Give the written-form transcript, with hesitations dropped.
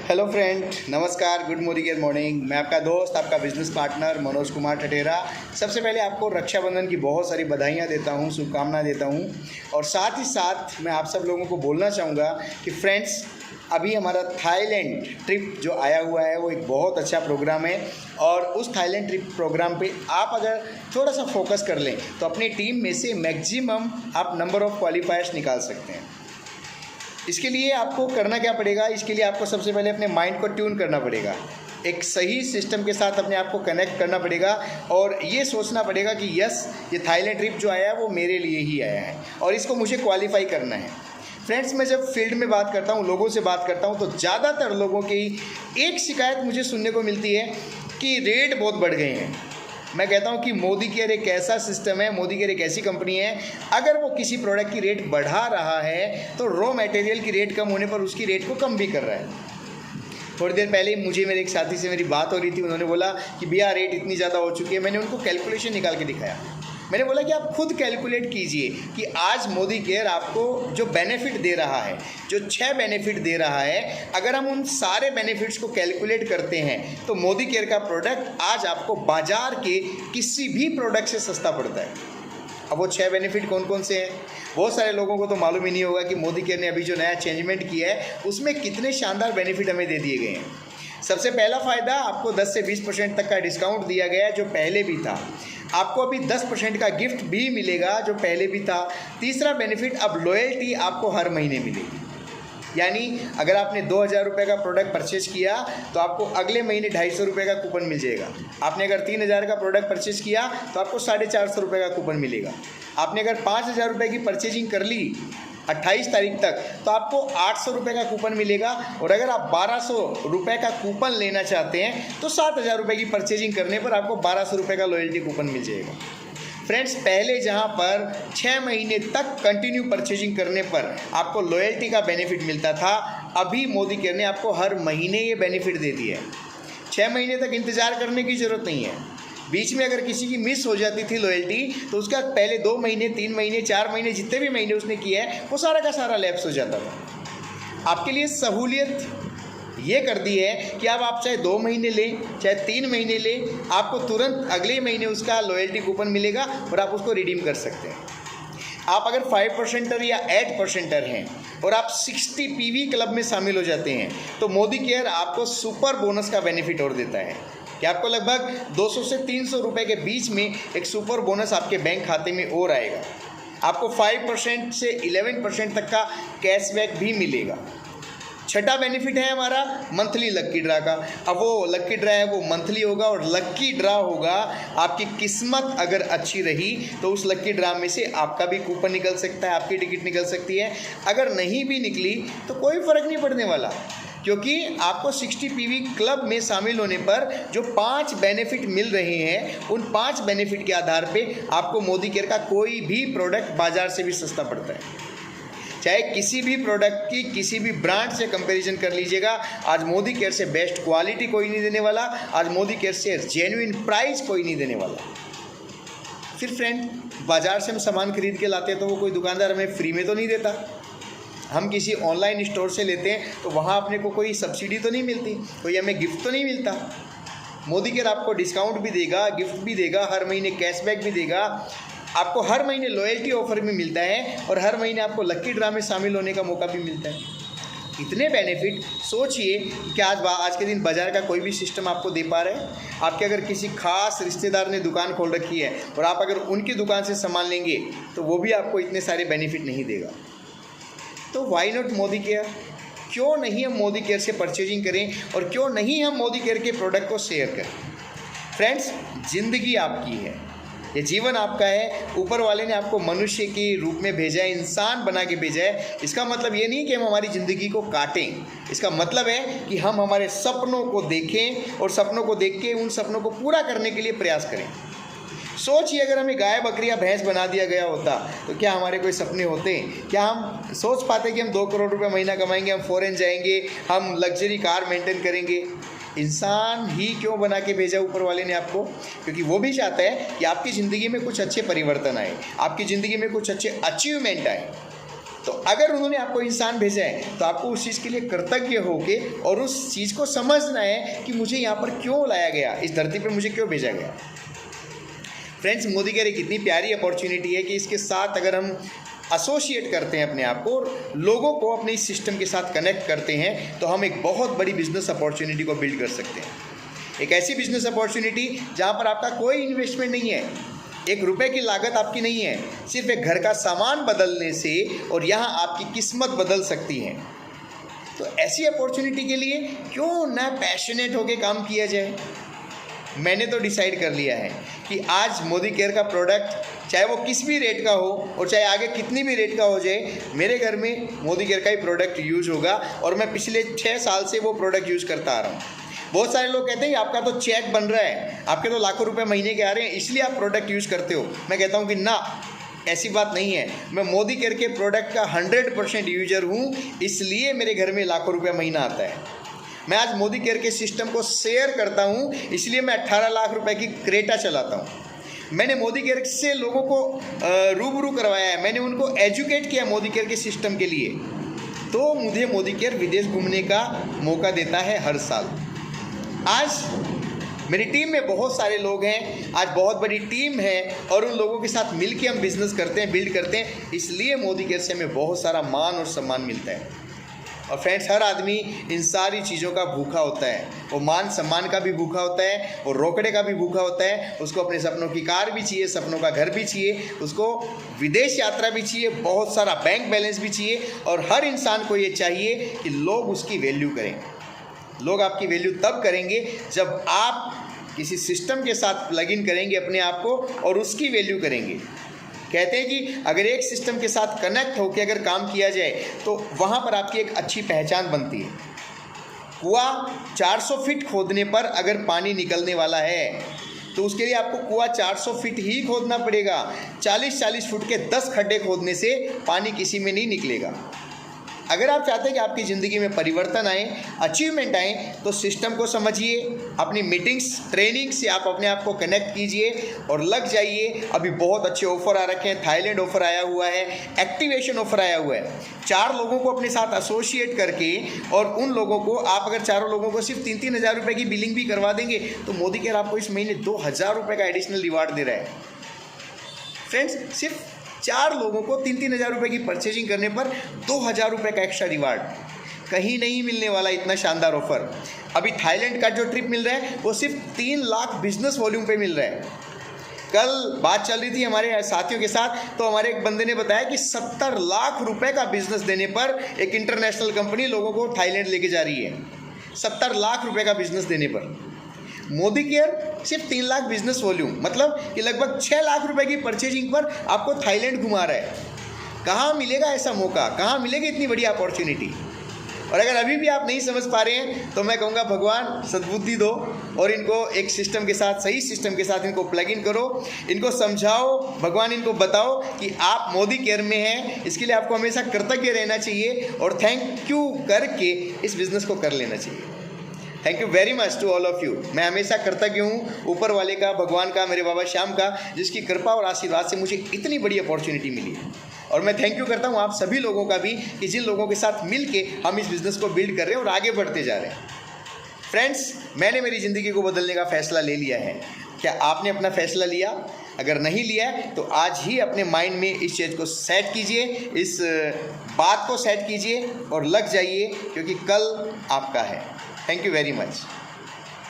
Hello friend, नमस्कार, good morning. मैं आपका दोस्त, आपका बिजनेस पार्टनर मनोज कुमार ठटेरा। सबसे पहले आपको रक्षाबंधन की बहुत सारी बधाइयाँ देता हूँ, शुभकामनाएं देता हूँ। और साथ ही साथ मैं आप सब लोगों को बोलना चाहूँगा कि फ्रेंड्स, अभी हमारा थाईलैंड ट्रिप जो आया हुआ है वो एक बहुत अच्छा प्रोग्राम है। और उस थाईलैंड ट्रिप प्रोग्राम पे आप अगर थोड़ा सा फोकस कर लें तो अपनी टीम में से मैक्सिमम आप नंबर ऑफ़ क्वालिफायर्स निकाल सकते हैं। इसके लिए आपको करना क्या पड़ेगा? इसके लिए आपको सबसे पहले अपने माइंड को ट्यून करना पड़ेगा, एक सही सिस्टम के साथ अपने आप को कनेक्ट करना पड़ेगा और ये सोचना पड़ेगा कि यस, ये थाईलैंड ट्रिप जो आया है वो मेरे लिए ही आया है और इसको मुझे क्वालिफाई करना है। फ्रेंड्स, मैं जब फील्ड में बात करता हूँ, लोगों से बात करता हूँ, तो ज़्यादातर लोगों की एक शिकायत मुझे सुनने को मिलती है कि रेट बहुत बढ़ गए हैं। मैं कहता हूं कि मोदी केयर एक ऐसा सिस्टम है, मोदी केयर एक ऐसी कंपनी है, अगर वो किसी प्रोडक्ट की रेट बढ़ा रहा है तो रॉ मटेरियल की रेट कम होने पर उसकी रेट को कम भी कर रहा है। थोड़ी देर पहले मुझे मेरे एक साथी से मेरी बात हो रही थी, उन्होंने बोला कि भैया रेट इतनी ज़्यादा हो चुकी है। मैंने उनको कैलकुलेशन निकाल के दिखाया। मैंने बोला कि आप खुद कैलकुलेट कीजिए कि आज मोदी केयर आपको जो बेनिफिट दे रहा है, जो 6 बेनिफिट दे रहा है, अगर हम उन सारे बेनिफिट्स को कैलकुलेट करते हैं तो मोदी केयर का प्रोडक्ट आज आपको बाजार के किसी भी प्रोडक्ट से सस्ता पड़ता है। अब वो 6 बेनिफिट कौन कौन से हैं? बहुत सारे लोगों को तो मालूम ही नहीं होगा कि मोदी केयर ने अभी जो नया चेंजमेंट किया है उसमें कितने शानदार बेनिफिट हमें दे दिए गए हैं। सबसे पहला फ़ायदा, आपको 10 से 20% तक का डिस्काउंट दिया गया है जो पहले भी था। आपको अभी 10% का गिफ्ट भी मिलेगा जो पहले भी था। तीसरा बेनिफिट, अब लॉयल्टी आपको हर महीने मिलेगी। यानी अगर आपने 2000 रुपये का प्रोडक्ट परचेज किया तो आपको अगले महीने 250 रुपये का कूपन मिल जाएगा। आपने अगर 3000 का प्रोडक्ट परचेज किया तो आपको 450 रुपये का कूपन मिलेगा। आपने अगर 5000 रुपये की परचेजिंग कर ली 28 तारीख तक तो आपको 800 रुपये का कूपन मिलेगा। और अगर आप 1200 रुपये का कूपन लेना चाहते हैं तो 7000 रुपये की परचेजिंग करने पर आपको 1200 रुपये का लॉयल्टी कूपन मिल जाएगा। फ्रेंड्स, पहले जहां पर 6 महीने तक कंटिन्यू परचेजिंग करने पर आपको लॉयल्टी का बेनिफिट मिलता था, अभी मोदी केयर ने आपको हर महीने ये बेनिफिट दे दिया है। 6 महीने तक इंतज़ार करने की ज़रूरत नहीं है। बीच में अगर किसी की मिस हो जाती थी लॉयल्टी तो उसका पहले 2 महीने, 3 महीने, 4 महीने, जितने भी महीने उसने किया है वो सारा का सारा लैप्स हो जाता था। आपके लिए सहूलियत ये कर दी है कि अब आप चाहे 2 महीने लें, चाहे 3 महीने लें, आपको तुरंत अगले महीने उसका लॉयल्टी कूपन मिलेगा और आप उसको रिडीम कर सकते हैं। आप अगर 5% या 8% हैं और आप 60 पीवी क्लब में शामिल हो जाते हैं तो मोदी केयर आपको सुपर बोनस का बेनिफिट और देता है कि आपको लगभग 200 से 300 रुपये के बीच में एक सुपर बोनस आपके बैंक खाते में और आएगा। आपको 5% से 11% तक का कैशबैक भी मिलेगा। छठा बेनिफिट है हमारा मंथली लक्की ड्रा का। अब वो लक्की ड्रा है वो मंथली होगा और लक्की ड्रा होगा, आपकी किस्मत अगर अच्छी रही तो उस लक्की ड्रा में से आपका भी कूपन निकल सकता है, आपकी टिकट निकल सकती है। अगर नहीं भी निकली तो कोई फ़र्क नहीं पड़ने वाला, क्योंकि आपको 60 पीवी क्लब में शामिल होने पर जो 5 बेनिफिट मिल रहे हैं उन 5 बेनिफिट के आधार पे आपको मोदी केयर का कोई भी प्रोडक्ट बाज़ार से भी सस्ता पड़ता है। चाहे किसी भी प्रोडक्ट की किसी भी ब्रांड से कंपैरिजन कर लीजिएगा, आज मोदी केयर से बेस्ट क्वालिटी कोई नहीं देने वाला, आज मोदी केयर से जेन्युइन प्राइस कोई नहीं देने वाला। फिर फ्रेंड, बाज़ार से हम सामान खरीद के लाते हैं तो वो कोई दुकानदार हमें फ्री में तो नहीं देता। हम किसी ऑनलाइन स्टोर से लेते हैं तो वहाँ अपने को कोई सब्सिडी तो नहीं मिलती, कोई हमें गिफ्ट तो नहीं मिलता। मोदी केयर आपको डिस्काउंट भी देगा, गिफ्ट भी देगा, हर महीने कैशबैक भी देगा, आपको हर महीने लॉयल्टी ऑफर भी मिलता है और हर महीने आपको लक्की ड्रा में शामिल होने का मौका भी मिलता है। इतने बेनिफिट, सोचिए कि आज के दिन बाज़ार का कोई भी सिस्टम आपको दे पा रहे हैं। आपके अगर किसी खास रिश्तेदार ने दुकान खोल रखी है और आप अगर उनकी दुकान से सामान लेंगे तो वो भी आपको इतने सारे बेनिफिट नहीं देगा। तो वाई नॉट मोदी केयर? क्यों नहीं हम मोदी केयर से परचेजिंग करें और क्यों नहीं हम मोदी केयर के प्रोडक्ट को शेयर करें? फ्रेंड्स, ज़िंदगी आपकी है, ये जीवन आपका है। ऊपर वाले ने आपको मनुष्य के रूप में भेजा है, इंसान बना के भेजा है। इसका मतलब ये नहीं कि हम हमारी ज़िंदगी को काटें, इसका मतलब है कि हम हमारे सपनों को देखें और सपनों को देख के उन सपनों को पूरा करने के लिए प्रयास करें। सोचिए, अगर हमें गाय, बकरी या भैंस बना दिया गया होता तो क्या हमारे कोई सपने होते? क्या हम सोच पाते कि हम 2 करोड़ रुपये महीना कमाएंगे, हम फॉरेन जाएंगे, हम लग्जरी कार मेंटेन करेंगे? इंसान ही क्यों बना के भेजा ऊपर वाले ने आपको? क्योंकि वो भी चाहता है कि आपकी ज़िंदगी में कुछ अच्छे परिवर्तन आए, आपकी ज़िंदगी में कुछ अच्छे अचीवमेंट आए। तो अगर उन्होंने आपको इंसान भेजा है तो आपको उस चीज़ के लिए कृतज्ञ होके और उस चीज़ को समझना है कि मुझे यहाँ पर क्यों लाया गया, इस धरती पर मुझे क्यों भेजा गया। फ्रेंड्स, मोदी केयर एक इतनी प्यारी अपॉर्चुनिटी है कि इसके साथ अगर हम एसोसिएट करते हैं अपने आप को और लोगों को अपने इस सिस्टम के साथ कनेक्ट करते हैं तो हम एक बहुत बड़ी बिजनेस अपॉर्चुनिटी को बिल्ड कर सकते हैं। एक ऐसी बिजनेस अपॉर्चुनिटी जहाँ पर आपका कोई इन्वेस्टमेंट नहीं है, एक रुपए की लागत आपकी नहीं है, सिर्फ एक घर का सामान बदलने से और यहाँ आपकी किस्मत बदल सकती है। तो ऐसी अपॉर्चुनिटी के लिए क्यों ना पैशनेट होकर काम किया जाए। मैंने तो डिसाइड कर लिया है कि आज मोदी केयर का प्रोडक्ट चाहे वो किस भी रेट का हो और चाहे आगे कितनी भी रेट का हो जाए, मेरे घर में मोदी केयर का ही प्रोडक्ट यूज़ होगा और मैं पिछले 6 साल से वो प्रोडक्ट यूज़ करता आ रहा हूँ। बहुत सारे लोग कहते हैं आपका तो चेक बन रहा है, आपके तो लाखों रुपए महीने के आ रहे हैं, इसलिए आप प्रोडक्ट यूज़ करते हो। मैं कहता हूँ कि ना, ऐसी बात नहीं है। मैं मोदी केयर के प्रोडक्ट का 100% यूजर हूँ, इसलिए मेरे घर में लाखों रुपये महीना आता है। मैं आज मोदी केयर के सिस्टम को शेयर करता हूँ, इसलिए मैं 18 लाख रुपए की क्रेटा चलाता हूँ। मैंने मोदी केयर से लोगों को रूबरू करवाया है, मैंने उनको एजुकेट किया मोदी केयर के सिस्टम के लिए, तो मुझे मोदी केयर विदेश घूमने का मौका देता है हर साल। आज मेरी टीम में बहुत सारे लोग हैं, आज बहुत बड़ी टीम है और उन लोगों के साथ मिलके हम बिजनेस करते हैं, बिल्ड करते हैं, इसलिए मोदी केयर से हमें बहुत सारा मान और सम्मान मिलता है। और फ्रेंड्स, हर आदमी इन सारी चीज़ों का भूखा होता है। वो मान सम्मान का भी भूखा होता है, वो रोकड़े का भी भूखा होता है, उसको अपने सपनों की कार भी चाहिए, सपनों का घर भी चाहिए, उसको विदेश यात्रा भी चाहिए, बहुत सारा बैंक बैलेंस भी चाहिए। और हर इंसान को ये चाहिए कि लोग उसकी वैल्यू करें। लोग आपकी वैल्यू तब करेंगे जब आप किसी सिस्टम के साथ प्लग इन करेंगे अपने आप को और उसकी वैल्यू करेंगे। कहते हैं कि अगर एक सिस्टम के साथ कनेक्ट होकर अगर काम किया जाए तो वहाँ पर आपकी एक अच्छी पहचान बनती है। कुआं 400 फीट खोदने पर अगर पानी निकलने वाला है तो उसके लिए आपको कुआं 400 फीट ही खोदना पड़ेगा। 40-40 फुट के 10 खड्डे खोदने से पानी किसी में नहीं निकलेगा। अगर आप चाहते हैं कि आपकी ज़िंदगी में परिवर्तन आए, अचीवमेंट आए, तो सिस्टम को समझिए, अपनी मीटिंग्स ट्रेनिंग से आप अपने आप को कनेक्ट कीजिए और लग जाइए। अभी बहुत अच्छे ऑफर आ रखे हैं, थाईलैंड ऑफर आया हुआ है, एक्टिवेशन ऑफर आया हुआ है। 4 लोगों को अपने साथ एसोसिएट करके और उन लोगों को आप अगर 4 लोगों को सिर्फ 3-3 हज़ार रुपये की बिलिंग भी करवा देंगे तो मोदी केयर आपको इस महीने 2,000 रुपये का एडिशनल रिवार्ड दे रहा है। फ्रेंड्स, सिर्फ 4 लोगों को 3-3 हज़ार रुपये की परचेजिंग करने पर 2,000 रुपये का एक्स्ट्रा रिवार्ड, कहीं नहीं मिलने वाला इतना शानदार ऑफर। अभी थाईलैंड का जो ट्रिप मिल रहा है वो सिर्फ 3 लाख बिजनेस वॉल्यूम पे मिल रहा है। कल बात चल रही थी हमारे साथियों के साथ, तो हमारे एक बंदे ने बताया कि 70 लाख रुपए का बिजनेस देने पर एक इंटरनेशनल कंपनी लोगों को थाईलैंड लेके जा रही है। 70 लाख रुपए का बिजनेस देने पर मोदी केयर सिर्फ 3 लाख बिजनेस वॉल्यूम, मतलब कि लगभग 6 लाख रुपए की परचेजिंग पर आपको थाईलैंड घुमा रहा है। कहाँ मिलेगा ऐसा मौका, कहाँ मिलेगी इतनी बड़ी अपॉर्चुनिटी। और अगर अभी भी आप नहीं समझ पा रहे हैं तो मैं कहूँगा भगवान सद्बुद्धि दो और इनको एक सिस्टम के साथ, सही सिस्टम के साथ इनको प्लग इन करो, इनको समझाओ, भगवान इनको बताओ कि आप मोदी केयर में हैं। इसके लिए आपको हमेशा कृतज्ञ रहना चाहिए और थैंक यू करके इस बिज़नेस को कर लेना चाहिए। Thank you very much to all of you. मैं हमेशा कृतज्ञ हूँ ऊपर वाले का, भगवान का, मेरे बाबा श्याम का, जिसकी कृपा और आशीर्वाद से मुझे इतनी बड़ी अपॉर्चुनिटी मिली है। और मैं थैंक यू करता हूँ आप सभी लोगों का भी कि जिन लोगों के साथ मिल के हम इस बिज़नेस को बिल्ड कर रहे हैं और आगे बढ़ते जा रहे हैं। फ्रेंड्स, मैंने मेरी ज़िंदगी को बदलने का फ़ैसला ले लिया है। क्या आपने अपना फ़ैसला लिया? अगर नहीं लिया है तो आज ही अपने माइंड में इस चीज़ को सेट कीजिए, इस बात को सेट कीजिए और लग जाइए, क्योंकि कल आपका है। Thank you very much.